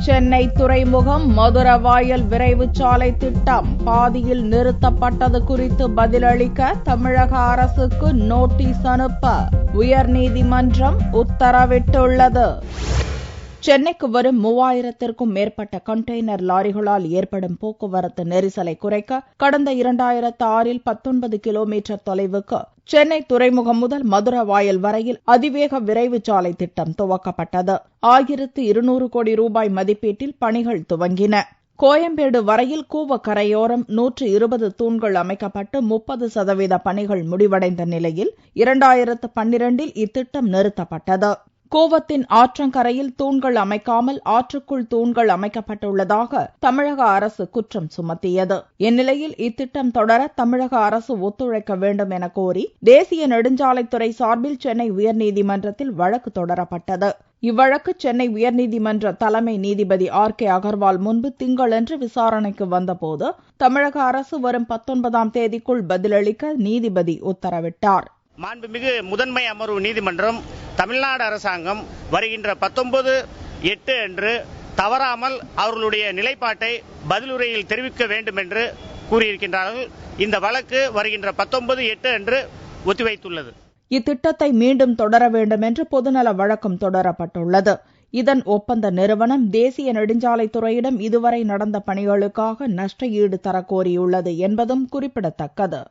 சென்னை துறைமுகம் மதுரவாயல் விரைவு சாலை திட்டம் பாதியில் நிறுத்தப்பட்டது குறித்து பதிலளிக்க தமிழக அரசுக்கு நோட்டீஸ் அனுப்ப உயர்நீதிமன்றம் உத்தரவிட்டுள்ளது. சென்னைக்கு வரும் 3000த்திற்கும் மேற்பட்ட கண்டெய்னர் லாரிகளால் ஏற்படும் போக்குவரத்து நெரிசலை குறைக்க கடந்த 2006 19 கிலோமீட்டர் தொலைவுக்கு சென்னை துறைமுகம் முதல் மதுரவாயல் வரையில் அதிவேக விரைவு சாலை திட்டம் துவக்கப்பட்டது. 1200 கோடி ரூபாய் மதிப்பீட்டில் பணிகள் துவங்கின. கோயம்பேடு வரையில் கூவ கரையோரம் 120 தூண்கள் அமைக்கப்பட்டு 30% பணிகள் முடிவடைந்த நிலையில் 2012 இத்திட்டம் நிறுத்தப்பட்டது. கூவத்தின் ஆற்றங்கரையில் தூண்கள் அமைக்காமல் ஆற்றுக்குள் தூண்கள் அமைக்கப்பட்டுள்ளதாக தமிழக அரசு குற்றம் சுமத்தியது. இந்நிலையில் இத்திட்டம் தொடர தமிழக அரசு ஒத்துழைக்க வேண்டும் என கோரி தேசிய நெடுஞ்சாலைத்துறை சார்பில் சென்னை உயர்நீதிமன்றத்தில் வழக்கு தொடரப்பட்டது. இவ்வழக்கு சென்னை உயர்நீதிமன்ற தலைமை நீதிபதி R.K. அகர்வால் முன்பு திங்களன்று விசாரணைக்கு வந்தபோது தமிழக அரசு வரும் 19ஆம் தேதிக்குள் பதிலளிக்க நீதிபதி உத்தரவிட்டார். மாண்புமிகு முதன்மை அமர்வு நீதிமன்றம் தமிழ்நாடு அரசாங்கம் வருகின்ற 19/8 அன்று தவறாமல் அவர்களுடைய நிலைப்பாட்டை பதிலுரையில் தெரிவிக்க வேண்டும் என்று கூறியிருக்கின்றார்கள். இந்த வழக்கு வருகின்ற 19/8 அன்று ஒத்திவைத்துள்ளது. இத்திட்டத்தை மீண்டும் தொடர வேண்டும் என்று பொதுநல வழக்கம் தொடரப்பட்டுள்ளது. இதன் ஒப்பந்த நிறுவனம் தேசிய நெடுஞ்சாலைத்துறையிடம் இதுவரை நடந்த பணிகளுக்காக நஷ்ட ஈடு தரக்கோரியுள்ளது என்பதும் குறிப்பிடத்தக்கது.